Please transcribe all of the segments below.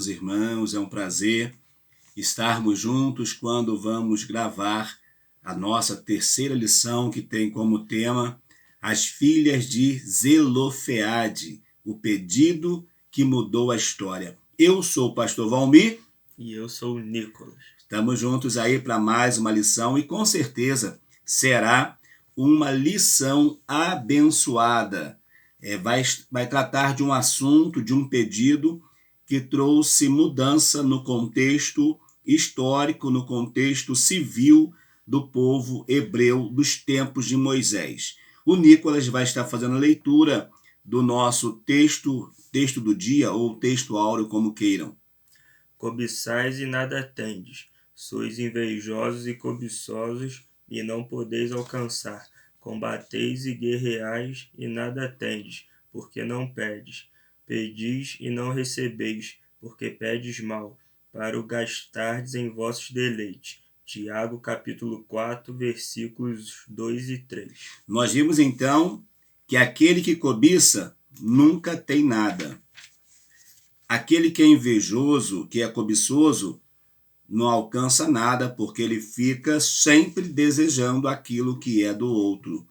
meus irmãos, é um prazer estarmos juntos quando vamos gravar a nossa terceira lição, que tem como tema As Filhas de Zelofeade, o pedido que mudou a história. Eu sou o pastor Valmir. E eu sou o Nicolas. Estamos juntos aí para mais uma lição e com certeza será uma lição abençoada. Vai tratar de um assunto, de um pedido que trouxe mudança no contexto histórico, no contexto civil do povo hebreu dos tempos de Moisés. O Nicolas vai estar fazendo a leitura do nosso texto do dia ou texto áureo, como queiram. Cobiçais e nada tendes, sois invejosos e cobiçosos e não podeis alcançar. Combateis e guerreais e nada tendes, porque não pedes. Pedis e não recebeis, porque pedes mal, para o gastardes em vossos deleites. Tiago capítulo 4, versículos 2 e 3. Nós vimos então que aquele que cobiça nunca tem nada. Aquele que é invejoso, que é cobiçoso, não alcança nada, porque ele fica sempre desejando aquilo que é do outro.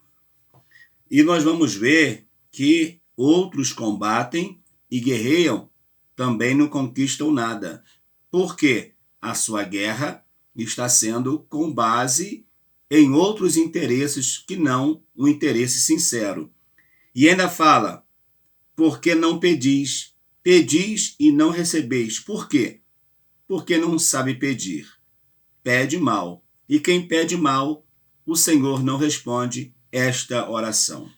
E nós vamos ver que outros combatem e guerreiam, também não conquistam nada. Por quê? A sua guerra está sendo com base em outros interesses que não o interesse sincero. E ainda fala, porque não pedis? Pedis e não recebeis. Por quê? Porque não sabe pedir. Pede mal. E quem pede mal, o Senhor não responde esta oração.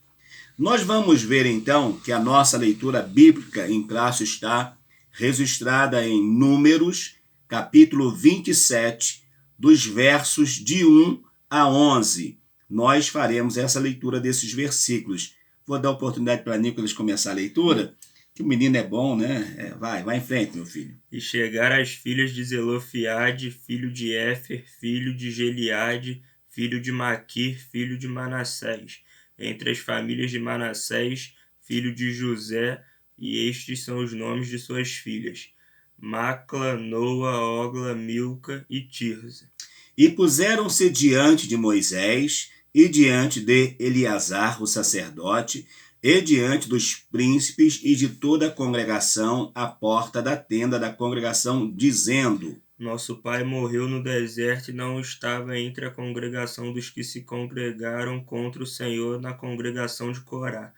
Nós vamos ver então que a nossa leitura bíblica em classe está registrada em Números, capítulo 27, dos versos de 1 a 11. Nós faremos essa leitura desses versículos. Vou dar oportunidade para Nicolas começar a leitura, que o menino é bom, né? Vai em frente, meu filho. E chegaram as filhas de Zelofeade, filho de Éfer, filho de Geliade, filho de Maquir, filho de Manassés, entre as famílias de Manassés, filho de José, e estes são os nomes de suas filhas: Macla, Noa, Ogla, Milca e Tirza. E puseram-se diante de Moisés e diante de Eleazar, o sacerdote, e diante dos príncipes e de toda a congregação à porta da tenda da congregação, dizendo: Nosso pai morreu no deserto e não estava entre a congregação dos que se congregaram contra o Senhor na congregação de Corá,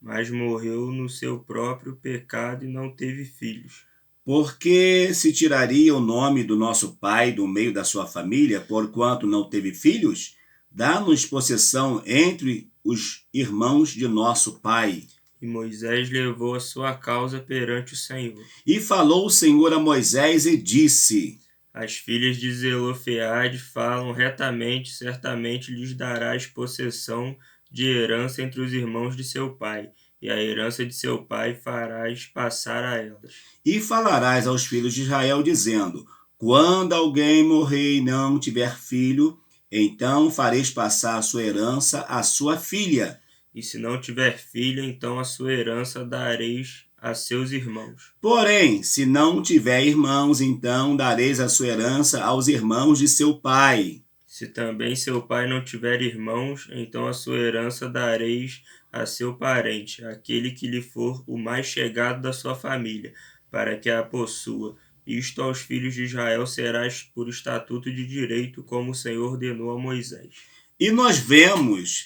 mas morreu no seu próprio pecado e não teve filhos. Porque se tiraria o nome do nosso pai do meio da sua família, porquanto não teve filhos? Dá-nos possessão entre os irmãos de nosso pai. E Moisés levou a sua causa perante o Senhor. E falou o Senhor a Moisés e disse: As filhas de Zelofeade falam retamente, certamente lhes darás possessão de herança entre os irmãos de seu pai, e a herança de seu pai farás passar a elas. E falarás aos filhos de Israel, dizendo: quando alguém morrer e não tiver filho, então fareis passar a sua herança à sua filha. E se não tiver filha, então a sua herança dareis a seus irmãos. Porém, se não tiver irmãos, então dareis a sua herança aos irmãos de seu pai. Se também seu pai não tiver irmãos, então a sua herança dareis a seu parente, aquele que lhe for o mais chegado da sua família, para que a possua. Isto aos filhos de Israel serás por estatuto de direito, como o Senhor ordenou a Moisés. E nós vemos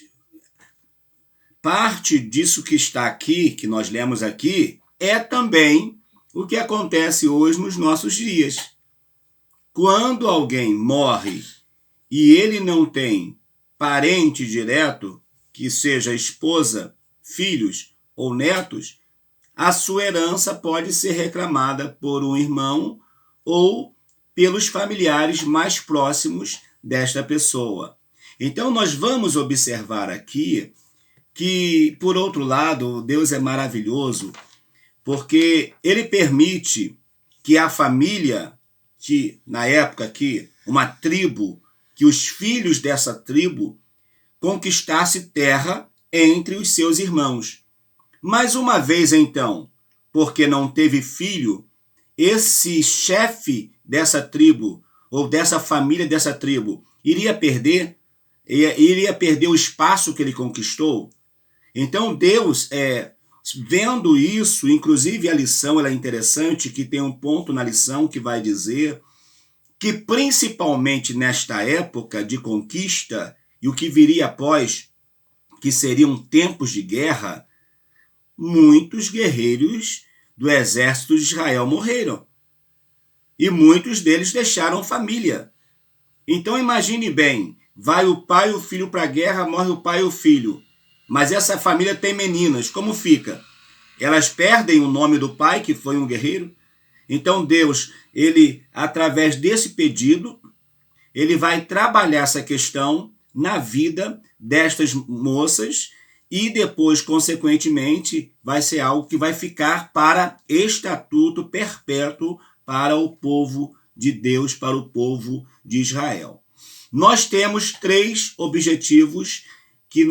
parte disso que está aqui, que nós lemos aqui, é também o que acontece hoje nos nossos dias. Quando alguém morre e ele não tem parente direto, que seja esposa, filhos ou netos, a sua herança pode ser reclamada por um irmão ou pelos familiares mais próximos desta pessoa. Então, nós vamos observar aqui que, por outro lado, Deus é maravilhoso, porque ele permite que a família, que na época aqui, uma tribo, que os filhos dessa tribo conquistasse terra entre os seus irmãos. Mas uma vez então, porque não teve filho, esse chefe dessa tribo, ou dessa família dessa tribo, iria perder o espaço que ele conquistou? Então Deus, vendo isso, inclusive a lição ela é interessante, que tem um ponto na lição que vai dizer que principalmente nesta época de conquista e o que viria após, que seriam tempos de guerra, muitos guerreiros do exército de Israel morreram. E muitos deles deixaram família. Então imagine bem, vai o pai e o filho para a guerra, morre o pai e o filho. Mas essa família tem meninas, como fica? Elas perdem o nome do pai, que foi um guerreiro. Então Deus, ele, através desse pedido, ele vai trabalhar essa questão na vida destas moças e depois, consequentemente, vai ser algo que vai ficar para estatuto perpétuo para o povo de Deus, para o povo de Israel. Nós temos 3 objetivos que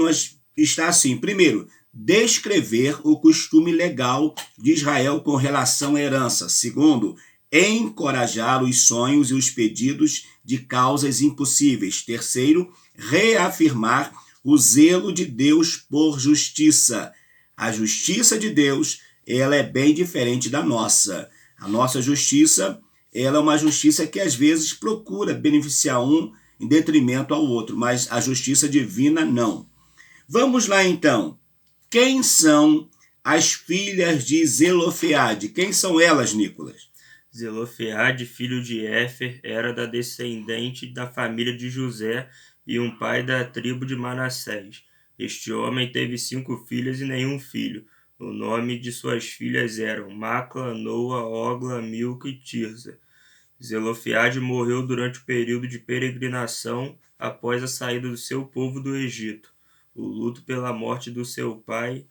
está assim. Primeiro, descrever o costume legal de Israel com relação à herança. Segundo, encorajar os sonhos e os pedidos de causas impossíveis. Terceiro, reafirmar o zelo de Deus por justiça. A justiça de Deus, ela é bem diferente da nossa. A nossa justiça, ela é uma justiça que às vezes procura beneficiar um em detrimento ao outro, mas a justiça divina não. Vamos lá então. Quem são as filhas de Zelofeade? Quem são elas, Nicolas? Zelofeade, filho de Éfer, era da descendente da família de José e um pai da tribo de Manassés. Este homem teve 5 filhas e nenhum filho. O nome de suas filhas eram Macla, Noa, Ogla, Milca e Tirza. Zelofeade morreu durante o período de peregrinação após a saída do seu povo do Egito. O luto pela morte do seu pai,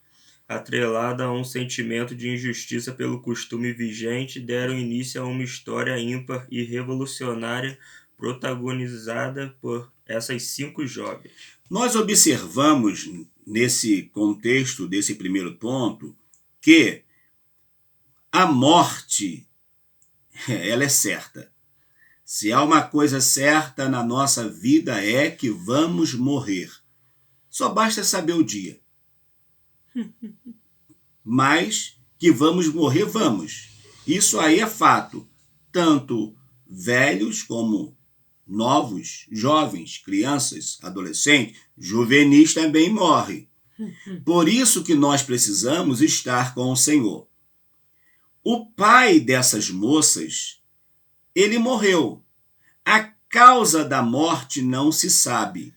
atrelada a um sentimento de injustiça pelo costume vigente, deram início a uma história ímpar e revolucionária protagonizada por essas 5 jovens. Nós observamos nesse contexto desse primeiro ponto que a morte, ela é certa. Se há uma coisa certa na nossa vida é que vamos morrer. Só basta saber o dia. Mas que vamos morrer, vamos. Isso aí é fato. Tanto velhos como novos, jovens, crianças, adolescentes, juvenis também morrem. Por isso que nós precisamos estar com o Senhor. O pai dessas moças, ele morreu. A causa da morte não se sabe.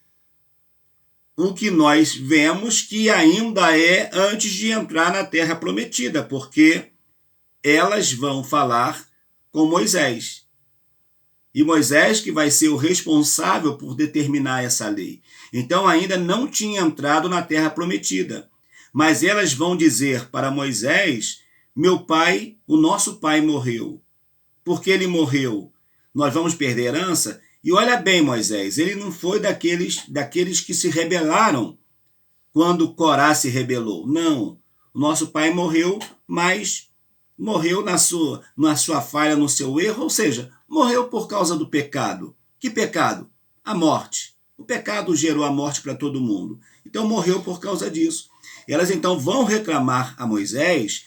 O que nós vemos que ainda é antes de entrar na terra prometida, porque elas vão falar com Moisés. E Moisés que vai ser o responsável por determinar essa lei. Então ainda não tinha entrado na terra prometida. Mas elas vão dizer para Moisés, meu pai, o nosso pai morreu. Por que ele morreu? Nós vamos perder herança? E olha bem, Moisés, ele não foi daqueles que se rebelaram quando Corá se rebelou. Não, o nosso pai morreu, mas morreu na sua falha, no seu erro, ou seja, morreu por causa do pecado. Que pecado? A morte. O pecado gerou a morte para todo mundo. Então morreu por causa disso. Elas então vão reclamar a Moisés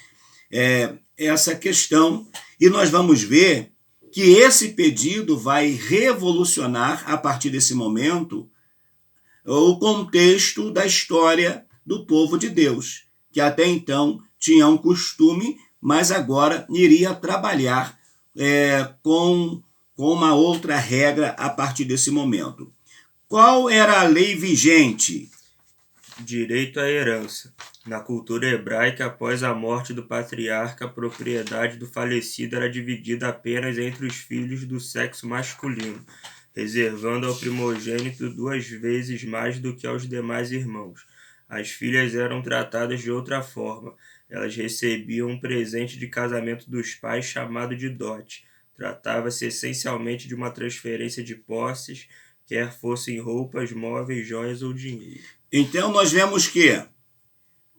essa questão e nós vamos ver que esse pedido vai revolucionar, a partir desse momento, o contexto da história do povo de Deus, que até então tinha um costume, mas agora iria trabalhar com uma outra regra a partir desse momento. Qual era a lei vigente? Direito à herança. Na cultura hebraica, após a morte do patriarca, a propriedade do falecido era dividida apenas entre os filhos do sexo masculino, reservando ao primogênito 2 vezes mais do que aos demais irmãos. As filhas eram tratadas de outra forma. Elas recebiam um presente de casamento dos pais chamado de dote. Tratava-se essencialmente de uma transferência de posses, quer fossem roupas, móveis, joias ou dinheiro. Então nós vemos que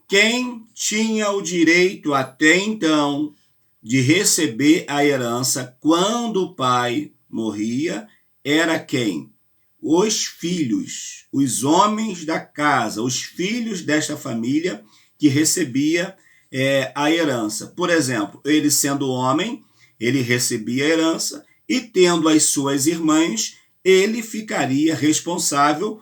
quem tinha o direito até então de receber a herança quando o pai morria era quem? Os filhos, os homens da casa, os filhos desta família que recebia a herança. Por exemplo, ele sendo homem, ele recebia a herança e tendo as suas irmãs, ele ficaria responsável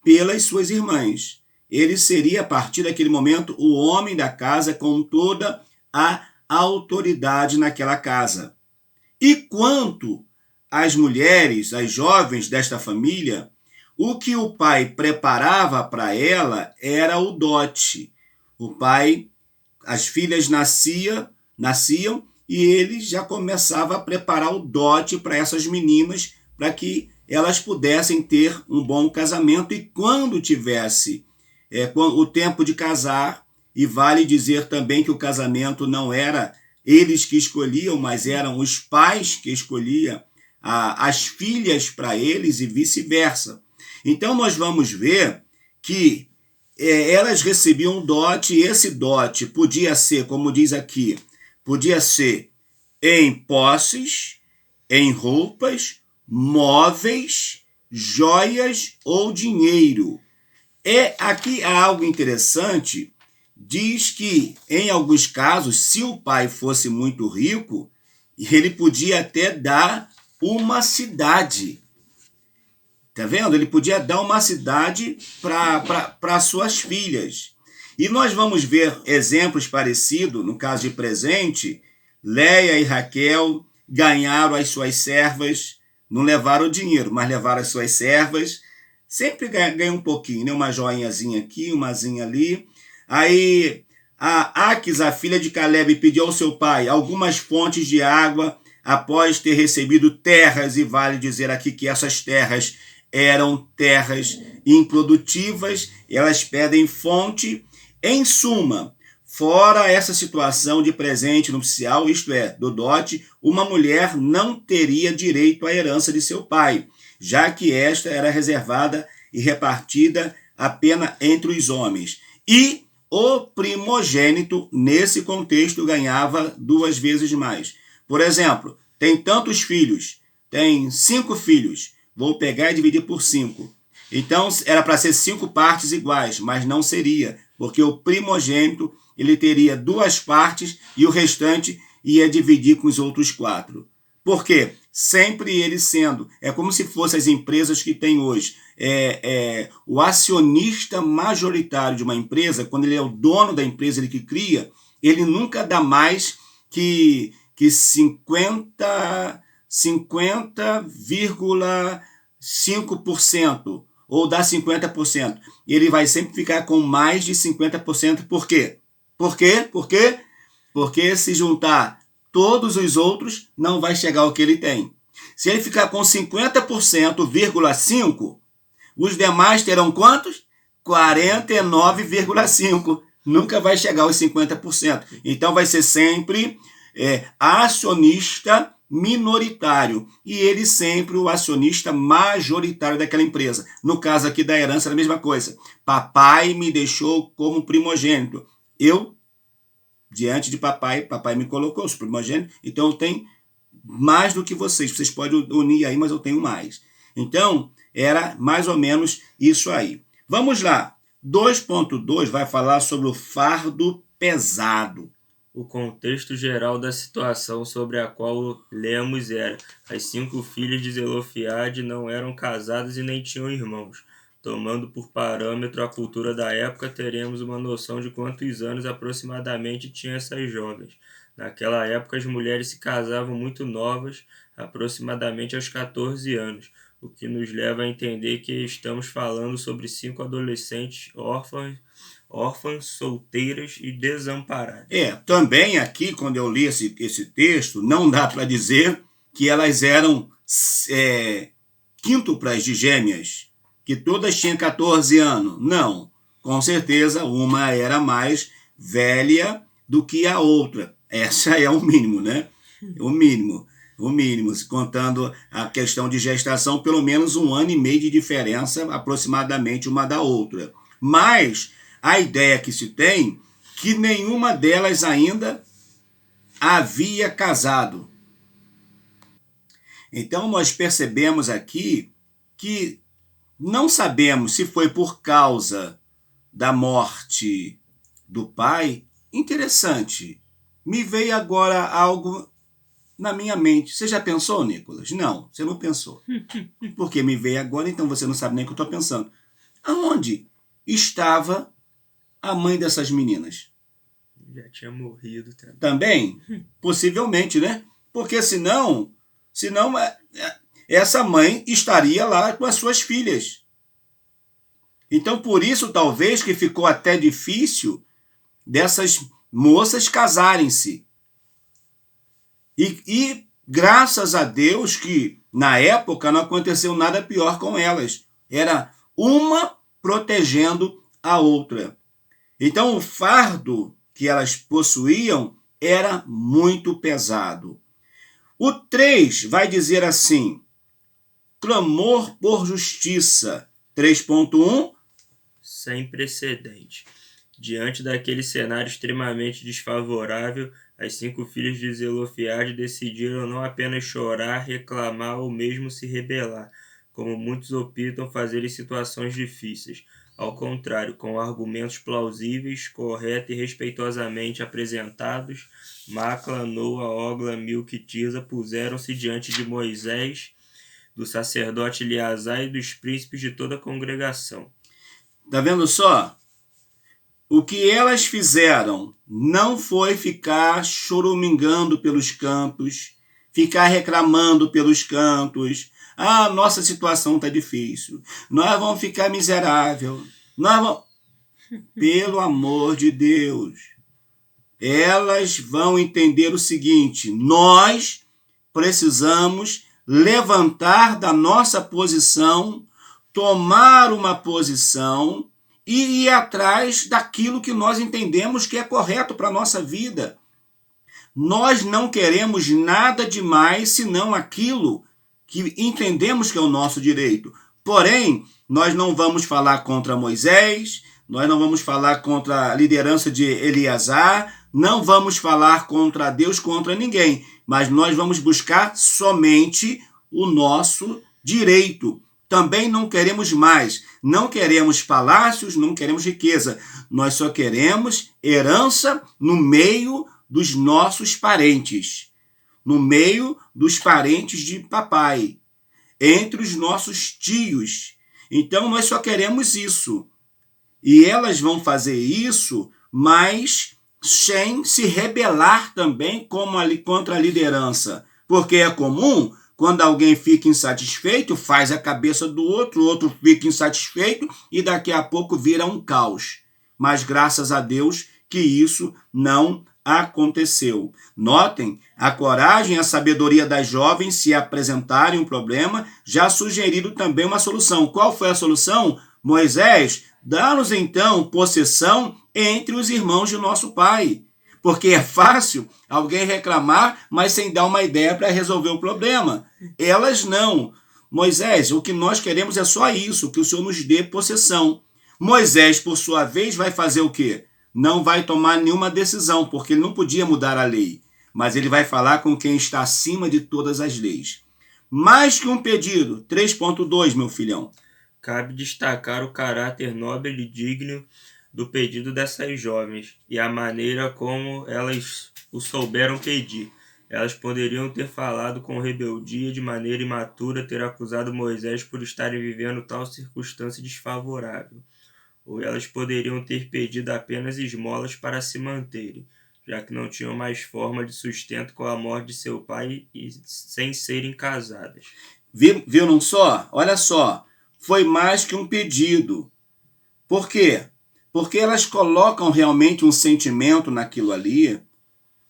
pelas suas irmãs. Ele seria, a partir daquele momento, o homem da casa com toda a autoridade naquela casa. E quanto às mulheres, às jovens desta família, o que o pai preparava para ela era o dote. O pai, as filhas nasciam e ele já começava a preparar o dote para essas meninas, para que elas pudessem ter um bom casamento, e quando tivesse o tempo de casar, e vale dizer também que o casamento não era eles que escolhiam, mas eram os pais que escolhiam as filhas para eles e vice-versa. Então nós vamos ver que elas recebiam dote, e esse dote podia ser, como diz aqui, podia ser em posses, em roupas, móveis, joias ou dinheiro. Aqui há algo interessante, diz que em alguns casos, se o pai fosse muito rico, ele podia até dar uma cidade. Tá vendo? Ele podia dar uma cidade para suas filhas. E nós vamos ver exemplos parecidos, no caso de presente, Léia e Raquel ganharam as suas servas, não levaram o dinheiro, mas levaram as suas servas, sempre ganham um pouquinho, né? Uma joinhazinha aqui, umazinha ali. Aí a Aquis, a filha de Caleb, pediu ao seu pai algumas fontes de água após ter recebido terras, e vale dizer aqui que essas terras eram terras improdutivas, elas pedem fonte. Em suma, fora essa situação de presente nupcial, isto é, do dote, uma mulher não teria direito à herança de seu pai, já que esta era reservada e repartida apenas entre os homens. E o primogênito, nesse contexto, ganhava 2 vezes mais. Por exemplo, tem tantos filhos, tem 5 filhos, vou pegar e dividir por 5. Então, era para ser 5 partes iguais, mas não seria, porque o primogênito ele teria 2 partes e o restante ia dividir com os outros 4. Por quê? Sempre ele sendo, é como se fossem as empresas que tem hoje. O acionista majoritário de uma empresa, quando ele é o dono da empresa, ele que cria, ele nunca dá mais que 50,5% ou dá 50%. Ele vai sempre ficar com mais de 50%. Por quê? Por quê? Porque se juntar todos os outros, não vai chegar ao que ele tem. Se ele ficar com 50,5%, os demais terão quantos? 49,5%. Nunca vai chegar aos 50%. Então vai ser sempre acionista minoritário, e ele sempre o acionista majoritário daquela empresa. No caso aqui da herança, é a mesma coisa. Papai me deixou como primogênito. Eu, diante de papai me colocou, sou primogênito, então eu tenho mais do que vocês. Vocês podem unir aí, mas eu tenho mais. Então, era mais ou menos isso aí. Vamos lá. 2.2 vai falar sobre o fardo pesado. O contexto geral da situação sobre a qual lemos era: as 5 filhas de Zelofeade não eram casadas e nem tinham irmãos. Tomando por parâmetro a cultura da época, teremos uma noção de quantos anos aproximadamente tinham essas jovens. Naquela época, as mulheres se casavam muito novas, aproximadamente aos 14 anos, o que nos leva a entender que estamos falando sobre 5 adolescentes órfãs, solteiras e desamparadas. Também aqui, quando eu li esse texto, não dá para dizer que elas eram quíntuplas de gêmeas, que todas tinham 14 anos. Não, com certeza uma era mais velha do que a outra. Essa é o mínimo, né? O mínimo, contando a questão de gestação, pelo menos 1 ano e meio de diferença, aproximadamente, uma da outra. Mas a ideia que se tem, que nenhuma delas ainda havia casado. Então nós percebemos aqui que não sabemos se foi por causa da morte do pai. Interessante. Me veio agora algo na minha mente. Você já pensou, Nicolas? Não, você não pensou. Porque me veio agora, então você não sabe nem o que eu estou pensando. Aonde estava a mãe dessas meninas? Já tinha morrido também. Também? Possivelmente, né? Porque senão essa mãe estaria lá com as suas filhas. Então, por isso, talvez, que ficou até difícil dessas moças casarem-se. E graças a Deus que, na época, não aconteceu nada pior com elas. Era uma protegendo a outra. Então, o fardo que elas possuíam era muito pesado. O 3 vai dizer assim: clamor por justiça. 3.1. Sem precedente. Diante daquele cenário extremamente desfavorável, as 5 filhas de Zelofeade decidiram não apenas chorar, reclamar ou mesmo se rebelar, como muitos optam fazer em situações difíceis. Ao contrário, com argumentos plausíveis, corretos e respeitosamente apresentados, Macla, Noa, Ogla, Milca e Tirza puseram-se diante de Moisés, do sacerdote Eleazar e dos príncipes de toda a congregação. Tá vendo só? O que elas fizeram não foi ficar choramingando pelos cantos, ficar reclamando pelos cantos. Ah, nossa situação está difícil. Nós vamos ficar miserável. Pelo amor de Deus. Elas vão entender o seguinte: nós precisamos levantar da nossa posição, tomar uma posição e ir atrás daquilo que nós entendemos que é correto para a nossa vida. Nós não queremos nada demais senão aquilo que entendemos que é o nosso direito. Porém, nós não vamos falar contra Moisés, nós não vamos falar contra a liderança de Eleazar, não vamos falar contra Deus, contra ninguém, mas nós vamos buscar somente o nosso direito. Também não queremos mais, não queremos palácios, não queremos riqueza, nós só queremos herança no meio dos nossos parentes, no meio dos parentes de papai, entre os nossos tios. Então nós só queremos isso. E elas vão fazer isso, mas sem se rebelar também contra a liderança. Porque é comum, quando alguém fica insatisfeito, faz a cabeça do outro, o outro fica insatisfeito e daqui a pouco vira um caos. Mas graças a Deus que isso não aconteceu. Notem, a coragem e a sabedoria das jovens se apresentarem um problema, já sugeriram também uma solução. Qual foi a solução? Moisés, dá-nos então possessão entre os irmãos de nosso pai. Porque é fácil alguém reclamar, mas sem dar uma ideia para resolver o problema. Elas não. Moisés, o que nós queremos é só isso, que o Senhor nos dê possessão. Moisés, por sua vez, vai fazer o quê? Não vai tomar nenhuma decisão, porque ele não podia mudar a lei. Mas ele vai falar com quem está acima de todas as leis. Mais que um pedido. 3.2, meu filhão. Cabe destacar o caráter nobre e digno do pedido dessas jovens e a maneira como elas o souberam pedir. Elas poderiam ter falado com rebeldia, de maneira imatura, ter acusado Moisés por estarem vivendo tal circunstância desfavorável. Ou elas poderiam ter pedido apenas esmolas para se manterem, já que não tinham mais forma de sustento com a morte de seu pai e sem serem casadas. Viu não só? Olha só, foi mais que um pedido. Por quê? Porque elas colocam realmente um sentimento naquilo ali,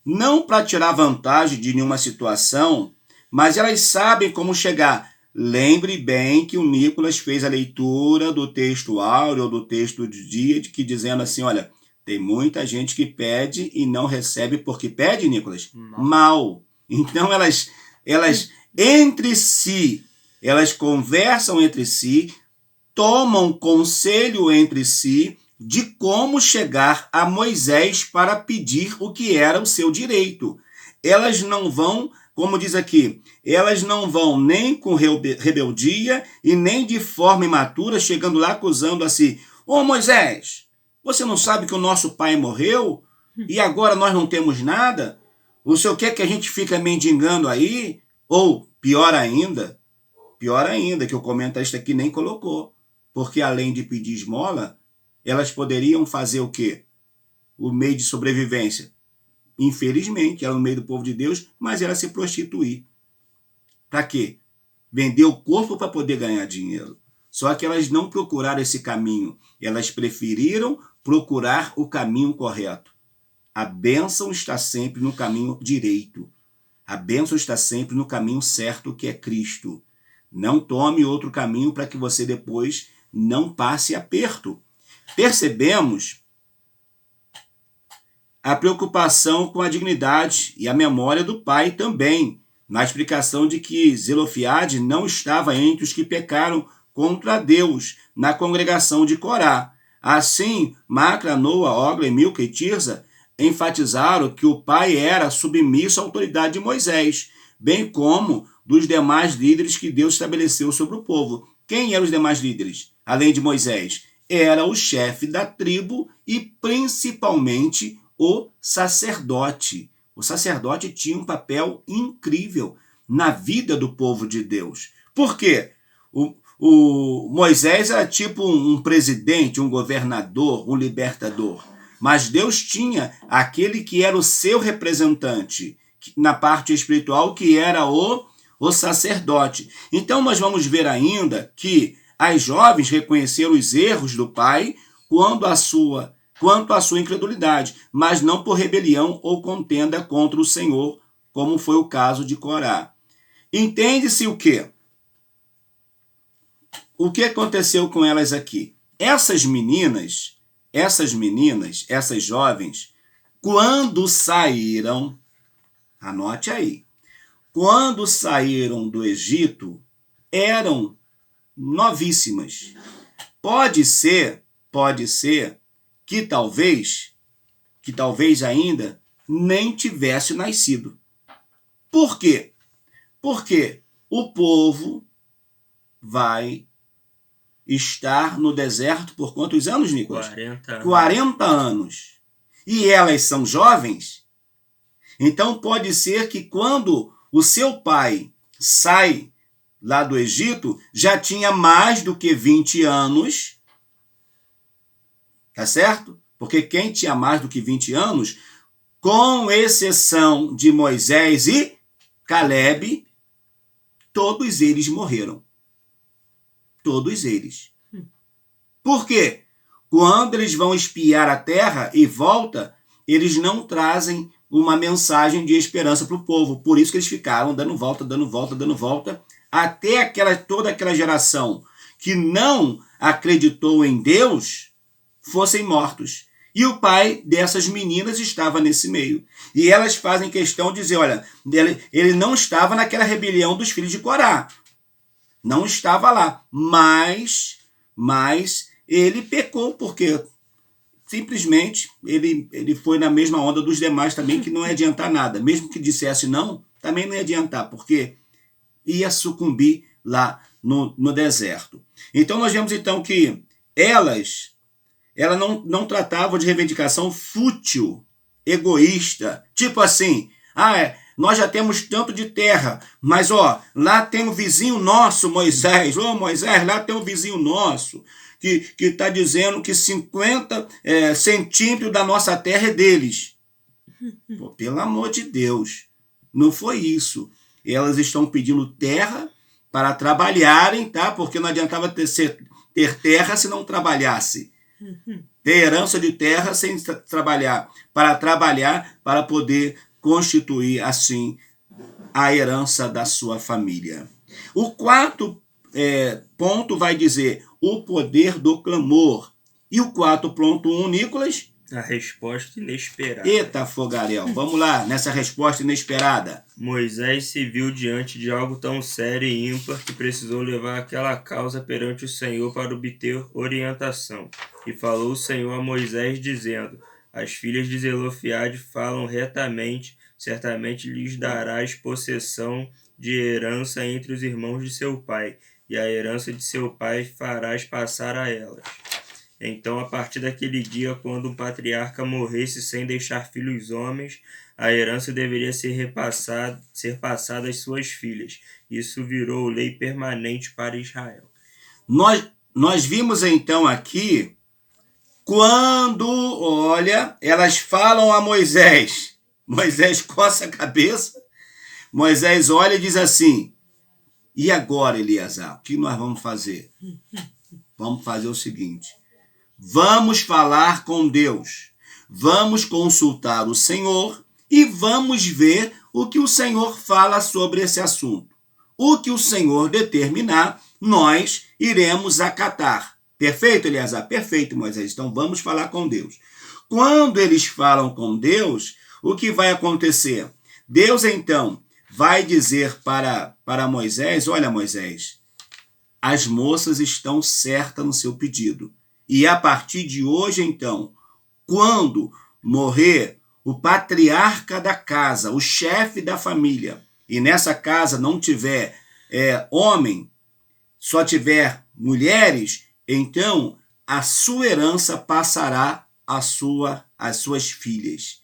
não para tirar vantagem de nenhuma situação, mas elas sabem como chegar. Lembre bem que o Nicolas fez a leitura do texto áureo, do texto de dia, que dizendo assim, olha, tem muita gente que pede e não recebe porque pede, Nicolas? Mal. Então elas entre si, elas conversam entre si, tomam conselho entre si de como chegar a Moisés para pedir o que era o seu direito. elas não vão, como diz aqui, elas não vão nem com rebeldia e nem de forma imatura, chegando lá acusando assim: ô Moisés, você não sabe que o nosso pai morreu e agora nós não temos nada? O senhor quer que a gente fique mendigando aí? Ou, pior ainda, que o comentarista aqui nem colocou, porque além de pedir esmola, elas poderiam fazer o quê? O meio de sobrevivência. Infelizmente, era no meio do povo de Deus, mas era se prostituir. Para quê? Vender o corpo para poder ganhar dinheiro. Só que elas não procuraram esse caminho. Elas preferiram procurar o caminho correto. A bênção está sempre no caminho direito. A bênção está sempre no caminho certo, que é Cristo. Não tome outro caminho para que você depois não passe aperto. Percebemos a preocupação com a dignidade e a memória do pai também, na explicação de que Zelofiade não estava entre os que pecaram contra Deus na congregação de Corá. Assim, Macra, Noa, Ogla, Milca e Tirza enfatizaram que o pai era submisso à autoridade de Moisés, bem como dos demais líderes que Deus estabeleceu sobre o povo. Quem eram os demais líderes, além de Moisés? Era o chefe da tribo e principalmente o sacerdote. O sacerdote tinha um papel incrível na vida do povo de Deus. Por quê? O Moisés era tipo um presidente, um governador, um libertador. Mas Deus tinha aquele que era o seu representante na parte espiritual, que era o sacerdote. Então nós vamos ver ainda que as jovens reconheceram os erros do pai quanto à sua incredulidade, mas não por rebelião ou contenda contra o Senhor, como foi o caso de Corá. Entende-se o quê? O que aconteceu com elas aqui? Essas jovens, quando saíram, anote aí, quando saíram do Egito, eram novíssimas. Pode ser que talvez ainda nem tivesse nascido. Por quê? Porque o povo vai estar no deserto por quantos anos, Nicolas? 40 anos. 40 anos. E elas são jovens. Então pode ser que quando o seu pai sai lá do Egito, já tinha mais do que 20 anos. Tá certo? Porque quem tinha mais do que 20 anos, com exceção de Moisés e Calebe, todos eles morreram. Todos eles. Por quê? Quando eles vão espiar a terra e volta, eles não trazem uma mensagem de esperança para o povo. Por isso que eles ficaram dando volta, até toda aquela geração que não acreditou em Deus fossem mortos. E o pai dessas meninas estava nesse meio. E elas fazem questão de dizer, olha, ele não estava naquela rebelião dos filhos de Corá. Não estava lá. Mas ele pecou, porque simplesmente ele foi na mesma onda dos demais também, que não ia adiantar nada. Mesmo que dissesse não, também não ia adiantar, porque ia sucumbir lá no deserto. Então nós vemos então que ela não tratava de reivindicação fútil, egoísta, tipo assim, nós já temos tanto de terra, mas lá tem um vizinho nosso, Moisés, Moisés, lá tem um vizinho nosso, que está dizendo que 50 centímetros da nossa terra é deles. Pô, pelo amor de Deus, não foi isso. Elas estão pedindo terra para trabalharem, tá? Porque não adiantava ter terra se não trabalhasse. Ter herança de terra sem trabalhar. Para poder constituir, assim, a herança da sua família. O quarto ponto vai dizer o poder do clamor. E o 4.1, Nicolas? A resposta inesperada. Eita, fogaréu. Vamos lá, nessa resposta inesperada. Moisés se viu diante de algo tão sério e ímpar que precisou levar aquela causa perante o Senhor para obter orientação. E falou o Senhor a Moisés, dizendo: As filhas de Zelofeade falam retamente, certamente lhes darás possessão de herança entre os irmãos de seu pai, e a herança de seu pai farás passar a elas. Então, a partir daquele dia, quando um patriarca morresse sem deixar filhos homens, a herança deveria ser passada às suas filhas. Isso virou lei permanente para Israel. Nós vimos então aqui, quando, olha, elas falam a Moisés, Moisés coça a cabeça, Moisés olha e diz assim, e agora, Eleazar, o que nós vamos fazer? Vamos fazer o seguinte, vamos falar com Deus, vamos consultar o Senhor e vamos ver o que o Senhor fala sobre esse assunto. O que o Senhor determinar, nós iremos acatar. Perfeito, Eleazar? Perfeito, Moisés. Então vamos falar com Deus. Quando eles falam com Deus, o que vai acontecer? Deus, então, vai dizer para Moisés, olha, Moisés, as moças estão certas no seu pedido. E a partir de hoje, então, quando morrer o patriarca da casa, o chefe da família, e nessa casa não tiver homem, só tiver mulheres, então a sua herança passará às suas filhas.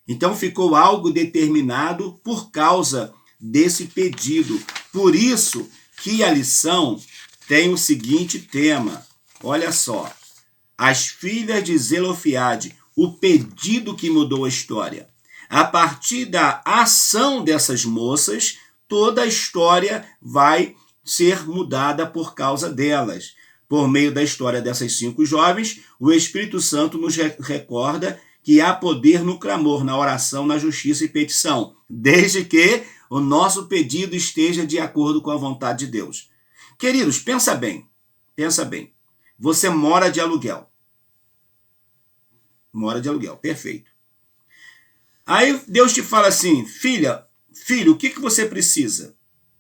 Então ficou algo determinado por causa desse pedido. Por isso que a lição tem o seguinte tema. Olha só, as filhas de Zelofeade, o pedido que mudou a história. A partir da ação dessas moças, toda a história vai ser mudada por causa delas. Por meio da história dessas 5 jovens, o Espírito Santo nos recorda que há poder no clamor, na oração, na justiça e petição, desde que o nosso pedido esteja de acordo com a vontade de Deus. Queridos, pensa bem. Você mora de aluguel. Mora de aluguel, perfeito. Aí Deus te fala assim, filho, o que você precisa?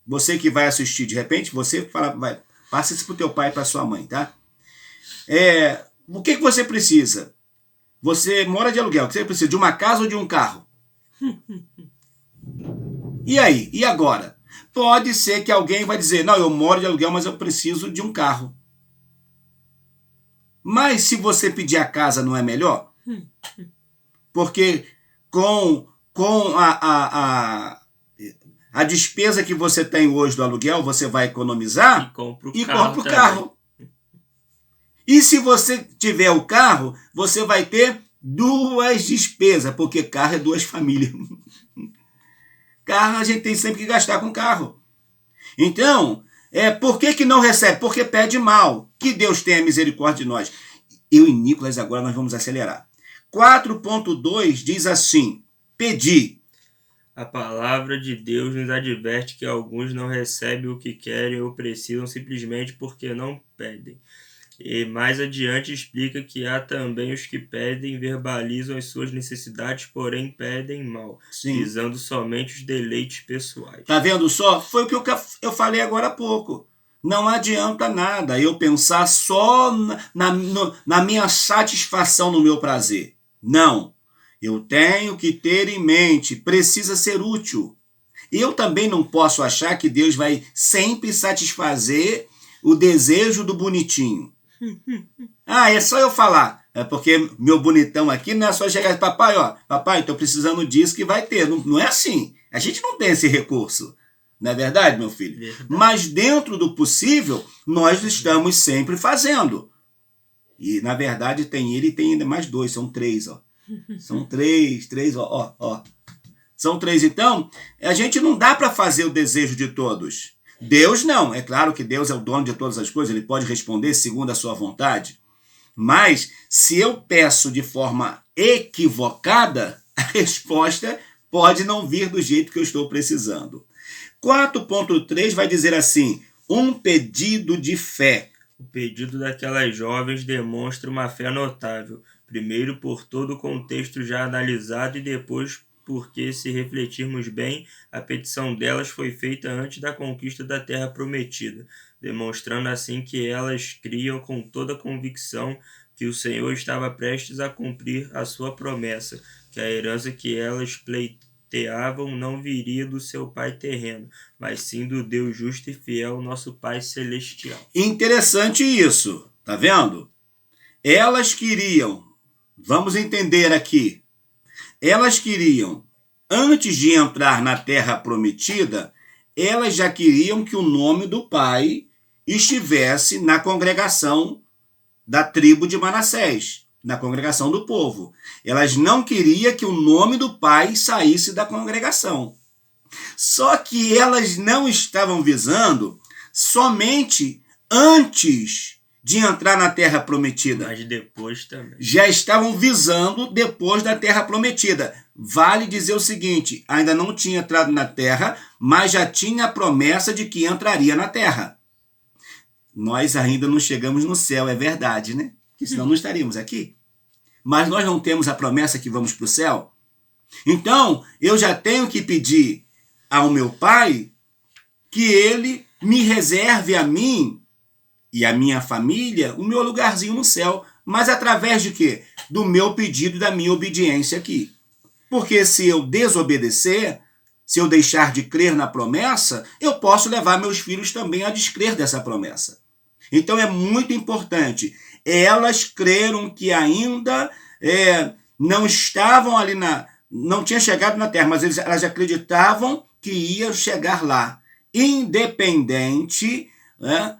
Você que vai assistir, de repente, você fala, passa isso para o teu pai e para sua mãe, tá? O que você precisa? Você mora de aluguel, o que você precisa? De uma casa ou de um carro? E aí? E agora? Pode ser que alguém vai dizer, não, eu moro de aluguel, mas eu preciso de um carro. Mas se você pedir a casa, não é melhor? Porque com a despesa que você tem hoje do aluguel, você vai economizar e compra o carro. E se você tiver o carro, você vai ter 2 despesas, porque carro é 2 famílias. Carro a gente tem sempre que gastar com carro. Então, por que não recebe? Porque pede mal. Que Deus tenha misericórdia de nós. Eu e Nicolas agora nós vamos acelerar. 4.2 diz assim, pedi. A palavra de Deus nos adverte que alguns não recebem o que querem ou precisam simplesmente porque não pedem. E mais adiante explica que há também os que pedem, verbalizam as suas necessidades, porém pedem mal, visando somente os deleites pessoais. Tá vendo só? Foi o que eu falei agora há pouco. Não adianta nada eu pensar só na minha satisfação, no meu prazer. Não. Eu tenho que ter em mente, precisa ser útil. Eu também não posso achar que Deus vai sempre satisfazer o desejo do bonitinho. É só eu falar. Porque meu bonitão aqui não é só chegar e papai, estou precisando disso que vai ter. Não é assim. A gente não tem esse recurso. Não é verdade, meu filho? Verdade. Mas dentro do possível, nós estamos sempre fazendo. E, na verdade, tem ele e tem ainda mais 2, são 3, ó. São 3, ó. São 3, então, a gente não dá para fazer o desejo de todos. Deus não, é claro que Deus é o dono de todas as coisas, ele pode responder segundo a sua vontade, mas se eu peço de forma equivocada, a resposta pode não vir do jeito que eu estou precisando. 4.3 vai dizer assim, um pedido de fé. O pedido daquelas jovens demonstra uma fé notável, primeiro por todo o contexto já analisado e depois porque, se refletirmos bem, a petição delas foi feita antes da conquista da terra prometida, demonstrando assim que elas criam com toda convicção que o Senhor estava prestes a cumprir a sua promessa, que a herança que elas pleiteavam não viria do seu pai terreno, mas sim do Deus justo e fiel, nosso Pai celestial. Interessante isso, tá vendo? Elas queriam, vamos entender aqui, elas queriam, antes de entrar na terra prometida, elas já queriam que o nome do pai estivesse na congregação da tribo de Manassés, na congregação do povo. Elas não queriam que o nome do pai saísse da congregação. Só que elas não estavam visando somente antes de entrar na terra prometida. Mas depois também. Já estavam visando depois da terra prometida. Vale dizer o seguinte, ainda não tinha entrado na terra, mas já tinha a promessa de que entraria na terra. Nós ainda não chegamos no céu, é verdade, né? Porque senão não estaríamos aqui. Mas nós não temos a promessa que vamos para o céu. Então, eu já tenho que pedir ao meu Pai que Ele me reserve a mim e a minha família o meu lugarzinho no céu. Mas através de quê? Do meu pedido e da minha obediência aqui. Porque se eu desobedecer, se eu deixar de crer na promessa, eu posso levar meus filhos também a descrer dessa promessa. Então é muito importante. Elas creram que ainda não estavam ali não tinha chegado na terra, mas elas acreditavam que iam chegar lá, independente, né,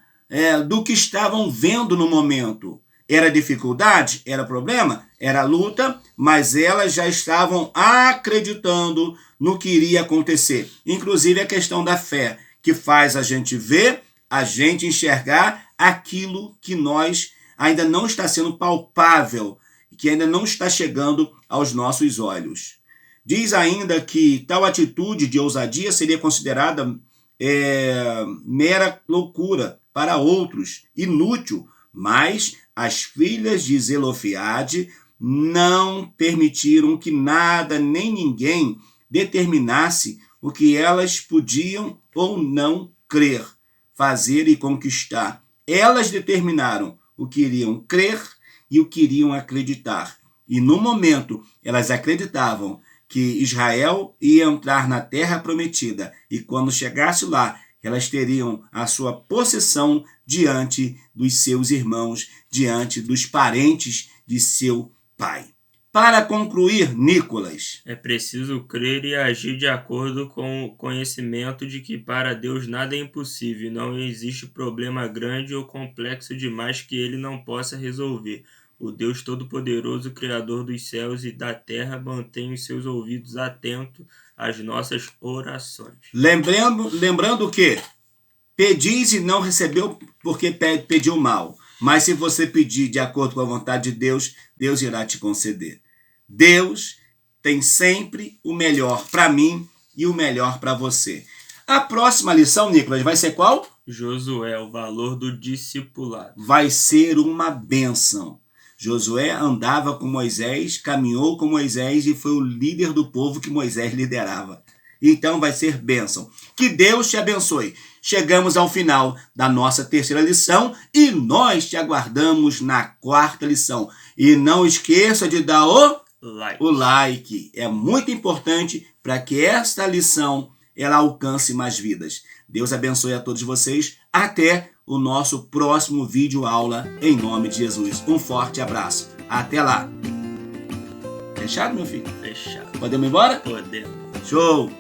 do que estavam vendo no momento. Era dificuldade? Era problema? Era luta, mas elas já estavam acreditando no que iria acontecer. Inclusive a questão da fé, que faz a gente ver, a gente enxergar aquilo que nós ainda não está sendo palpável, que ainda não está chegando aos nossos olhos. Diz ainda que tal atitude de ousadia seria considerada mera loucura para outros, inútil, mas as filhas de Zelofeade não permitiram que nada nem ninguém determinasse o que elas podiam ou não crer, fazer e conquistar. Elas determinaram o que iriam crer e o que iriam acreditar. E no momento, elas acreditavam que Israel ia entrar na terra prometida e quando chegasse lá, elas teriam a sua possessão diante dos seus irmãos, diante dos parentes de seu pai. Para concluir, Nicolas, é preciso crer e agir de acordo com o conhecimento de que para Deus nada é impossível, não existe problema grande ou complexo demais que Ele não possa resolver. O Deus Todo-Poderoso, Criador dos céus e da terra, mantém os seus ouvidos atentos às nossas orações. Lembrando que pedis e não recebeu porque pediu mal. Mas se você pedir de acordo com a vontade de Deus, Deus irá te conceder. Deus tem sempre o melhor para mim e o melhor para você. A próxima lição, Nicolas, vai ser qual? Josué, o valor do discipulado. Vai ser uma bênção. Josué andava com Moisés, caminhou com Moisés e foi o líder do povo que Moisés liderava. Então vai ser bênção. Que Deus te abençoe. Chegamos ao final da nossa terceira lição e nós te aguardamos na quarta lição. E não esqueça de dar o like. É muito importante para que esta lição ela alcance mais vidas. Deus abençoe a todos vocês. Até o nosso próximo vídeo aula em nome de Jesus. Um forte abraço. Até lá. Fechado, meu filho? Fechado. Podemos ir embora? Podemos. Show!